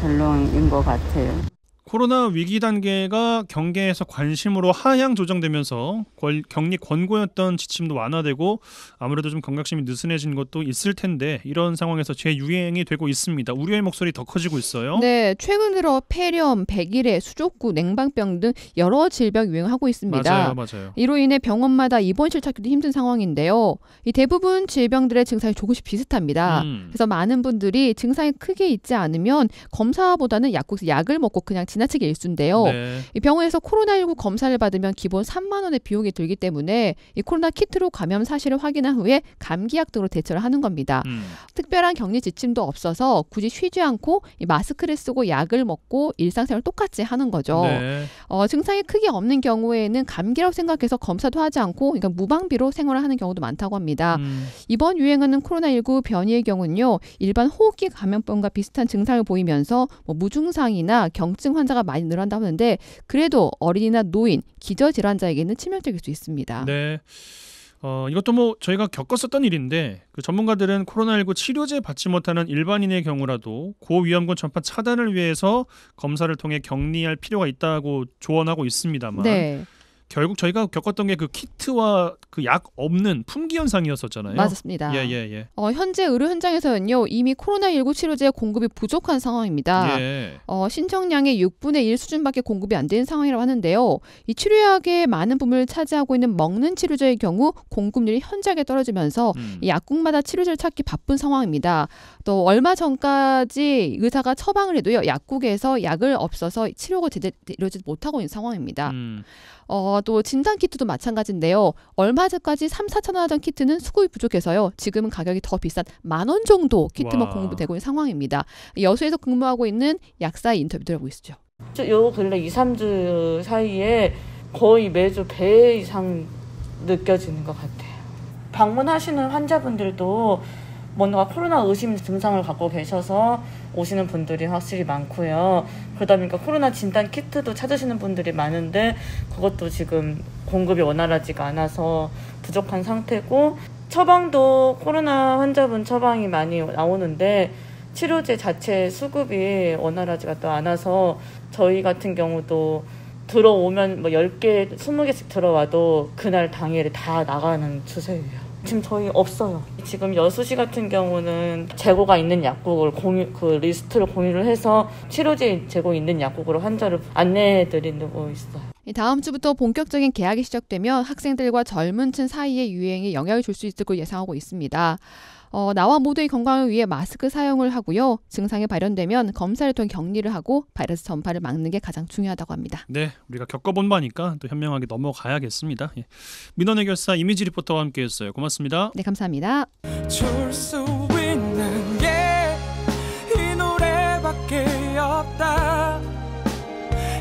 별로인 것 같아요. 코로나 위기 단계가 경계에서 관심으로 하향 조정되면서 격리 권고였던 지침도 완화되고 아무래도 좀 경각심이 느슨해진 것도 있을 텐데 이런 상황에서 재유행이 되고 있습니다. 우려의 목소리 더 커지고 있어요. 네, 최근 들어 폐렴, 백일해, 수족구, 냉방병 등 여러 질병이 유행하고 있습니다. 맞아요. 이로 인해 병원마다 입원실 찾기도 힘든 상황인데요. 이 대부분 질병들의 증상이 조금씩 비슷합니다. 그래서 많은 분들이 증상이 크게 있지 않으면 검사보다는 약국에서 약을 먹고 그냥 지나치게 일수인데요. 네. 이 병원에서 코로나19 검사를 받으면 기본 3만 원의 비용이 들기 때문에 이 코로나 키트로 감염 사실을 확인한 후에 감기약 등으로 대처를 하는 겁니다. 특별한 격리 지침도 없어서 굳이 쉬지 않고 이 마스크를 쓰고 약을 먹고 일상생활을 똑같이 하는 거죠. 네. 증상이 크게 없는 경우에는 감기라고 생각해서 검사도 하지 않고 그러니까 무방비로 생활을 하는 경우도 많다고 합니다. 이번 유행하는 코로나19 변이의 경우는요. 일반 호흡기 감염병과 비슷한 증상을 보이면서 뭐 무증상이나 경증 환자가 많이 늘어난다고 하는데 그래도 어린이나 노인, 기저질환자에게는 치명적일 수 있습니다. 네. 이것도 뭐 저희가 겪었었던 일인데 그 전문가들은 코로나19 치료제 받지 못하는 일반인의 경우라도 고위험군 전파 차단을 위해서 검사를 통해 격리할 필요가 있다고 조언하고 있습니다만 네. 결국 저희가 겪었던 게 그 키트와 그 약 없는 품귀 현상이었었잖아요. 맞습니다. 예. 현재 의료 현장에서는요 이미 코로나19 치료제 공급이 부족한 상황입니다. 예. 신청량의 6분의 1 수준밖에 공급이 안 되는 상황이라고 하는데요. 이 치료약의 많은 부분을 차지하고 있는 먹는 치료제의 경우 공급률이 현저하게 떨어지면서 이 약국마다 치료제를 찾기 바쁜 상황입니다. 또 얼마 전까지 의사가 처방을 해도요 약국에서 약을 없어서 치료가 제대로 이루어지지 못하고 있는 상황입니다. 또 진단 키트도 마찬가지인데요. 얼마 전까지 3,4천 원 하던 키트는 수급이 부족해서요. 지금은 가격이 더 비싼 10,000원 정도 키트만 공급되고 있는 상황입니다. 여수에서 근무하고 있는 약사의 인터뷰 들어보시죠. 요 근래 2, 3주 사이에 거의 매주 배 이상 느껴지는 것 같아요. 방문하시는 환자분들도 뭔가 코로나 의심 증상을 갖고 계셔서 오시는 분들이 확실히 많고요. 그러다 보니까 코로나 진단 키트도 찾으시는 분들이 많은데 그것도 지금 공급이 원활하지가 않아서 부족한 상태고, 처방도 코로나 환자분 처방이 많이 나오는데 치료제 자체 수급이 원활하지가 또 않아서 저희 같은 경우도 들어오면 뭐 10개, 20개씩 들어와도 그날 당일에 다 나가는 추세예요. 지금 저희 없어요. 지금 여수시 같은 경우는 재고가 있는 약국을 리스트를 공유를 해서 치료제 재고 있는 약국으로 환자를 안내해드리고 있어요. 다음 주부터 본격적인 개학이 시작되면 학생들과 젊은 층 사이의 유행에 영향을 줄 수 있을 것으로 예상하고 있습니다. 나와 모두의 건강을 위해 마스크 사용을 하고요. 증상이 발현되면 검사를 통해 격리를 하고 바이러스 전파를 막는 게 가장 중요하다고 합니다. 네, 우리가 겪어본 바니까 또 현명하게 넘어가야겠습니다. 예. 민원해결사 이미지 리포터와 함께했어요. 고맙습니다. 네, 감사합니다. 줄 수 있는 게 이 노래밖에 없다.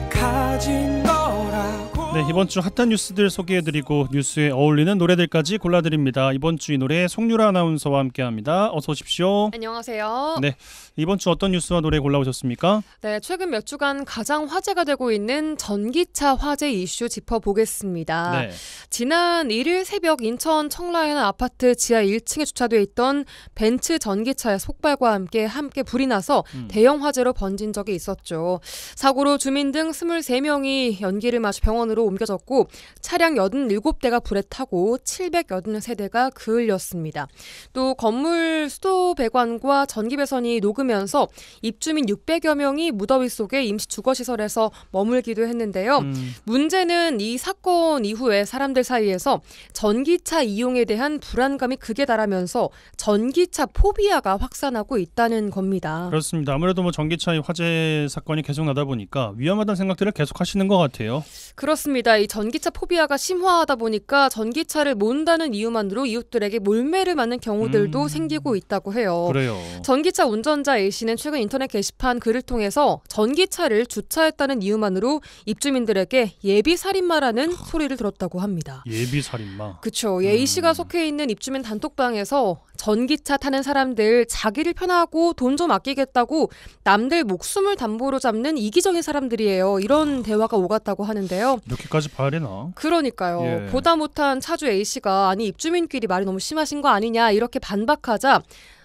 가진 거라고. 네, 이번 주 핫한 뉴스들 소개해드리고 뉴스에 어울리는 노래들까지 골라드립니다. 이번 주 이 노래 송유라 아나운서와 함께합니다. 어서 오십시오. 안녕하세요. 네, 이번 주 어떤 뉴스와 노래 골라오셨습니까? 네, 최근 몇 주간 가장 화제가 되고 있는 전기차 화재 이슈 짚어보겠습니다. 네. 지난 1일 새벽 인천 청라의 한 아파트 지하 1층에 주차되어 있던 벤츠 전기차의 폭발과 함께 불이 나서 대형 화재로 번진 적이 있었죠. 사고로 주민 등 23명이 연기를 마셔 병원으로 옮겨졌고 차량 87대가 불에 타고 783대가 그을렸습니다. 또 건물 수도 배관과 전기 배선이 녹으면서 입주민 600여 명이 무더위 속에 임시 주거시설에서 머물기도 했는데요. 문제는 이 사건 이후에 사람들 사이에서 전기차 이용에 대한 불안감이 극에 달하면서 전기차 포비아가 확산하고 있다는 겁니다. 그렇습니다. 아무래도 뭐 전기차의 화재 사건이 계속 나다 보니까 위험하다는 생각들을 계속 하시는 것 같아요. 그렇습니다. 이 전기차 포비아가 심화하다 보니까 전기차를 몬다는 이유만으로 이웃들에게 몰매를 맞는 경우들도 생기고 있다고 해요. 그래요. 전기차 운전자 A씨는 최근 인터넷 게시판 글을 통해서 전기차를 주차했다는 이유만으로 입주민들에게 예비살인마라는 소리를 들었다고 합니다. 예비살인마? 그렇죠. A씨가 속해 있는 입주민 단톡방에서 전기차 타는 사람들 자기를 편하고 돈 좀 아끼겠다고 남들 목숨을 담보로 잡는 이기적인 사람들이에요. 이런 대화가 오갔다고 하는데요. 이렇게까지 봐야 되나? 그러니까요. 예. 보다 못한 차주 A씨가 아니 입주민끼리 말이 너무 심하신 거 아니냐 이렇게 반박하자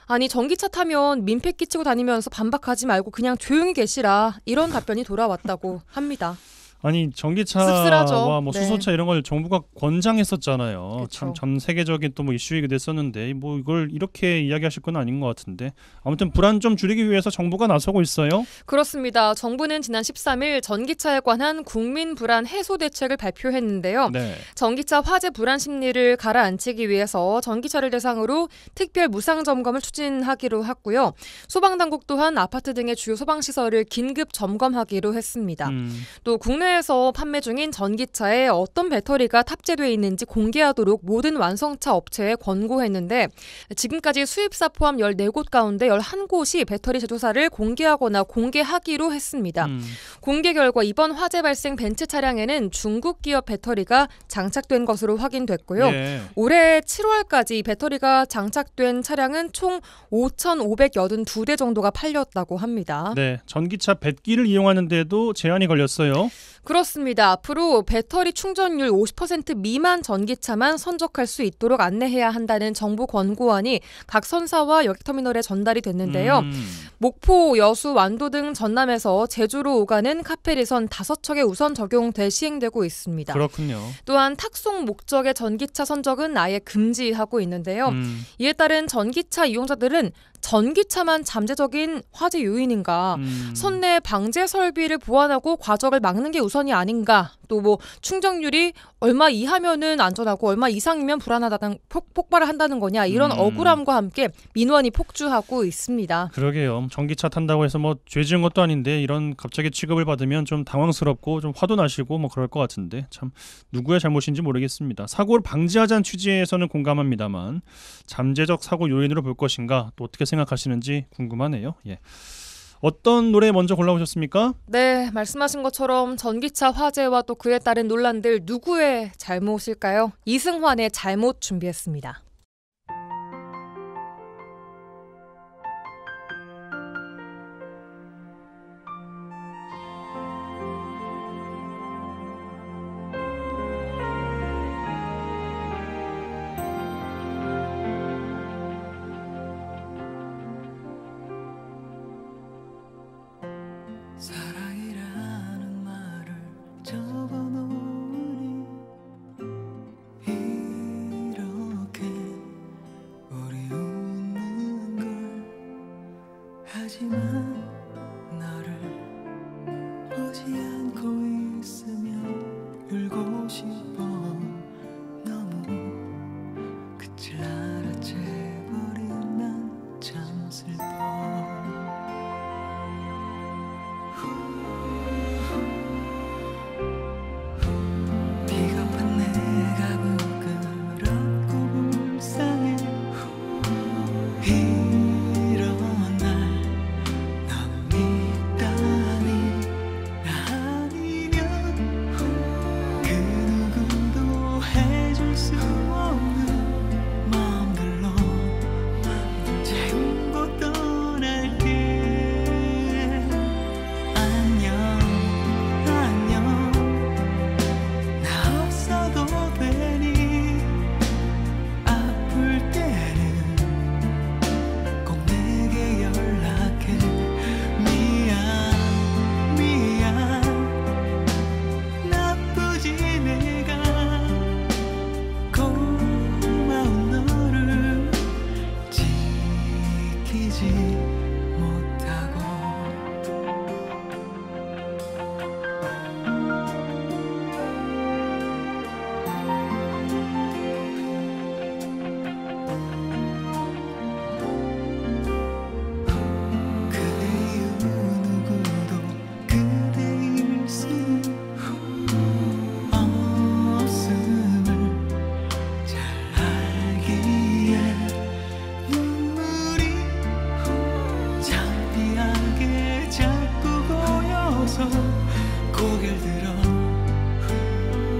아니 전기차 타면 민폐 끼치고 다니면서 반박하지 말고 그냥 조용히 계시라 이런 답변이 돌아왔다고 합니다. 아니 전기차와 씁쓸하죠. 뭐 네. 수소차 이런 걸 정부가 권장했었잖아요. 그쵸. 참 전 세계적인 또 뭐 이슈이기도 했었는데 뭐 이걸 이렇게 이야기하실 건 아닌 것 같은데 아무튼 불안 좀 줄이기 위해서 정부가 나서고 있어요. 그렇습니다. 정부는 지난 13일 전기차에 관한 국민 불안 해소 대책을 발표했는데요. 네. 전기차 화재 불안 심리를 가라앉히기 위해서 전기차를 대상으로 특별 무상 점검을 추진하기로 했고요. 소방당국 또한 아파트 등의 주요 소방시설을 긴급 점검하기로 했습니다. 또 국내에서 판매 중인 전기차에 어떤 배터리가 탑재되어 있는지 공개하도록 모든 완성차 업체에 권고했는데 지금까지 수입사 포함 14곳 가운데 11곳이 배터리 제조사를 공개하거나 공개하기로 했습니다. 공개 결과 이번 화재 발생 벤츠 차량에는 중국 기업 배터리가 장착된 것으로 확인됐고요. 예. 올해 7월까지 배터리가 장착된 차량은 총 5,582대 정도가 팔렸다고 합니다. 네, 전기차 뱃기를 이용하는데도 제한이 걸렸어요. 그렇습니다. 앞으로 배터리 충전율 50% 미만 전기차만 선적할 수 있도록 안내해야 한다는 정부 권고안이 각 선사와 여객터미널에 전달이 됐는데요. 목포, 여수, 완도 등 전남에서 제주로 오가는 카페리선 5척에 우선 적용돼 시행되고 있습니다. 그렇군요. 또한 탁송 목적의 전기차 선적은 아예 금지하고 있는데요. 이에 따른 전기차 이용자들은 전기차만 잠재적인 화재 요인인가, 선내 방제 설비를 보완하고 과적을 막는 게 우선이 아닌가, 또 뭐 충전율이 얼마 이하면은 안전하고 얼마 이상이면 불안하다는 폭발을 한다는 거냐, 이런 억울함과 함께 민원이 폭주하고 있습니다. 그러게요. 전기차 탄다고 해서 뭐 죄 지은 것도 아닌데 이런 갑자기 취급을 받으면 좀 당황스럽고 좀 화도 나시고 뭐 그럴 것 같은데 참 누구의 잘못인지 모르겠습니다. 사고를 방지하자는 취지에서는 공감합니다만 잠재적 사고 요인으로 볼 것인가 또 어떻게 생각하시는지 궁금하네요. 예. 어떤 노래 먼저 골라오셨습니까? 네, 말씀하신 것처럼 전기차 화재와 또 그에 따른 논란들 누구의 잘못일까요? 이승환의 잘못 준비했습니다. 사랑이라는 말을 접어놓으니 이렇게 우리 웃는 걸. 하지만 너를 보지 않고 있으면 울고 싶어. 너무 끝을 알아채버린 난 참 슬퍼. 비겁한 내가 부끄럽고 불쌍해. 이런 날 넌 믿다니. 나 아니면 그 누구도 해줄 수 없는 마음들로 채우고 떠날게. 안녕 안녕. 나 없어도 되니. 아플 때는 꼭 내게 연락해. 미안 미안. 나쁘지 내가. 고마운 너를 지키지 못하고. 그대 이후 누구도 그대일 수는 없음을 잘 알기에 눈물이 창피하게 자꾸 고여서 고개를 들어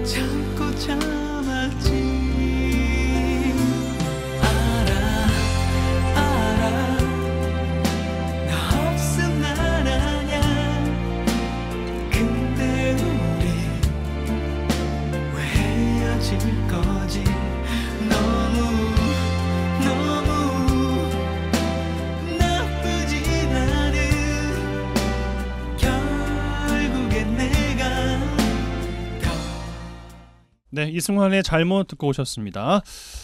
참고 참았지. 알아 알아. 나 없음 난 아냐. 근데 우리 왜 헤어질 거지. 너무 너무 나쁘지 나는. 결국엔 내가 네, 이승환의 잘못 듣고 오셨습니다.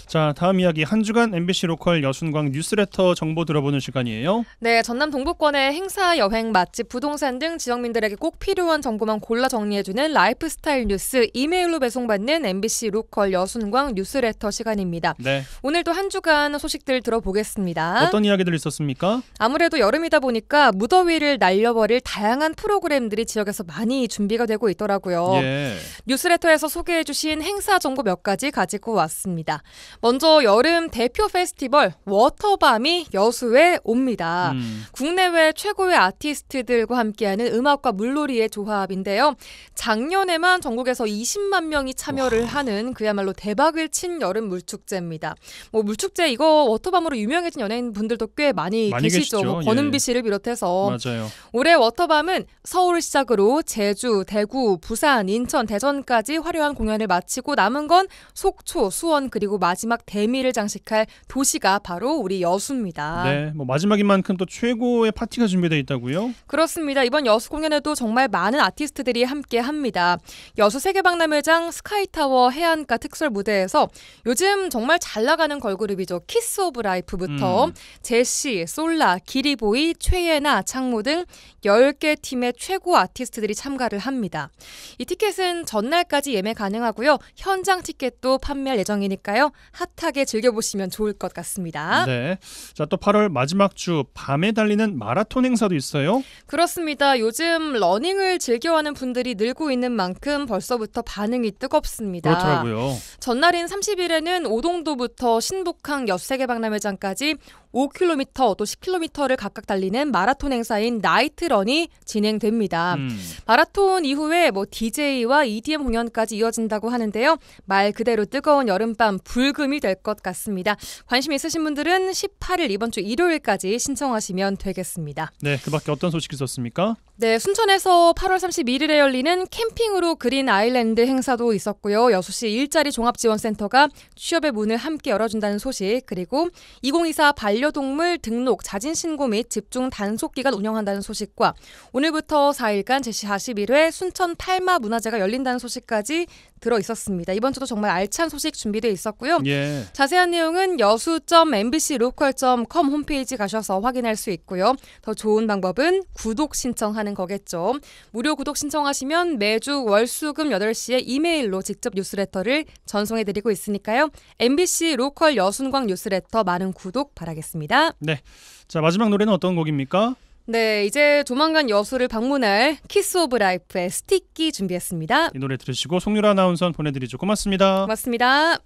자, 다음 이야기 한 주간 MBC 로컬 여순광 뉴스레터 정보 들어보는 시간이에요. 네, 전남 동부권의 행사, 여행, 맛집, 부동산 등 지역민들에게 꼭 필요한 정보만 골라 정리해주는 라이프스타일 뉴스 이메일로 배송받는 MBC 로컬 여순광 뉴스레터 시간입니다. 네. 오늘도 한 주간 소식들 들어보겠습니다. 어떤 이야기들 있었습니까? 아무래도 여름이다 보니까 무더위를 날려버릴 다양한 프로그램들이 지역에서 많이 준비가 되고 있더라고요. 예. 뉴스레터에서 소개해주신 행사 정보 몇 가지 가지고 왔습니다. 먼저 여름 대표 페스티벌 워터밤이 여수에 옵니다. 국내외 최고의 아티스트들과 함께하는 음악과 물놀이의 조합인데요. 작년에만 전국에서 20만 명이 참여를 하는 그야말로 대박을 친 여름 물축제입니다. 뭐 물축제 이거 워터밤으로 유명해진 연예인분들도 꽤 많이 계시죠. 뭐 권은비 씨를 비롯해서. 맞아요. 올해 워터밤은 서울을 시작으로 제주, 대구, 부산, 인천, 대전까지 화려한 공연을 마치고 남은 건 속초, 수원 그리고 마지막 대미를 장식할 도시가 바로 우리 여수입니다. 네, 뭐 마지막인 만큼 또 최고의 파티가 준비되어 있다고요? 그렇습니다. 이번 여수 공연에도 정말 많은 아티스트들이 함께합니다. 여수 세계박람회장 스카이타워 해안가 특설 무대에서 요즘 정말 잘 나가는 걸그룹이죠. 키스 오브 라이프부터 제시, 솔라, 기리보이, 최예나, 창모 등 10개 팀의 최고 아티스트들이 참가를 합니다. 이 티켓은 전날까지 예매 가능하고요. 현장 티켓도 판매할 예정이니까요. 핫하게 즐겨보시면 좋을 것 같습니다. 네. 자, 또 8월 마지막 주 밤에 달리는 마라톤 행사도 있어요? 그렇습니다. 요즘 러닝을 즐겨하는 분들이 늘고 있는 만큼 벌써부터 반응이 뜨겁습니다. 그렇더라고요. 전날인 30일에는 오동도부터 신북항 여수세계박람회장까지 5km 또 10km를 각각 달리는 마라톤 행사인 나이트런이 진행됩니다. 마라톤 이후에 뭐 DJ와 EDM 공연까지 이어진다고 하는데요. 말 그대로 뜨거운 여름밤 불금이 될 것 같습니다. 관심 있으신 분들은 18일 이번 주 일요일까지 신청하시면 되겠습니다. 네, 그 밖에 어떤 소식이 있었습니까? 네, 순천에서 8월 31일에 열리는 캠핑으로 그린 아일랜드 행사도 있었고요. 여수시 일자리 종합지원센터가 취업의 문을 함께 열어준다는 소식, 그리고 2024 반려동물 등록 자진신고 및 집중 단속기간 운영한다는 소식과 오늘부터 4일간 제41회 순천 팔마 문화제가 열린다는 소식까지 들어 있었습니다. 이번 주도 정말 알찬 소식 준비되어 있었고요. 예. 자세한 내용은 여수.mbclocal.com 홈페이지 가셔서 확인할 수 있고요. 더 좋은 방법은 구독 신청하는 거겠죠. 무료 구독 신청하시면 매주 월수금 8시에 이메일로 직접 뉴스레터를 전송해드리고 있으니까요. MBC 로컬 여순광 뉴스레터 많은 구독 바라겠습니다. 네. 자, 마지막 노래는 어떤 곡입니까? 네, 이제 조만간 여수를 방문할 키스 오브 라이프의 스티키 준비했습니다. 이 노래 들으시고 송유라 아나운서 보내드리죠. 고맙습니다. 고맙습니다.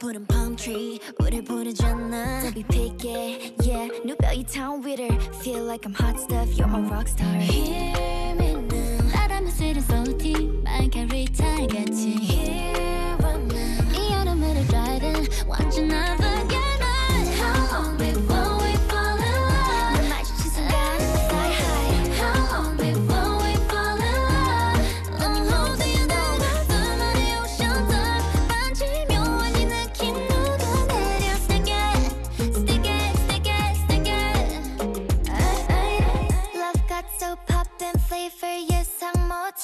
Put in palm tree, 우릴 부르잖아. Don't be picky, yeah. 누가이 town with her. Feel like I'm hot stuff, you're my rock star. Hear me now. 나라면 쓰는 salty, 말 carry tie 같이. Here I'm now. 이 여름을 riding, 완전 unforgettable. How long before we fall in love? 날 마주친 순간, fly high. How long before we fall in love? Let me hold you down. 너만의 ocean top, 만지면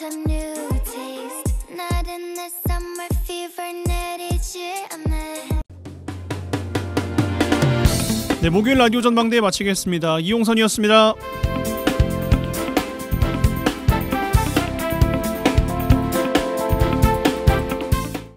a new taste. Not in the summer fever 내리지 않네. 네, 목요일 라디오 전망대 마치겠습니다. 이용선이었습니다.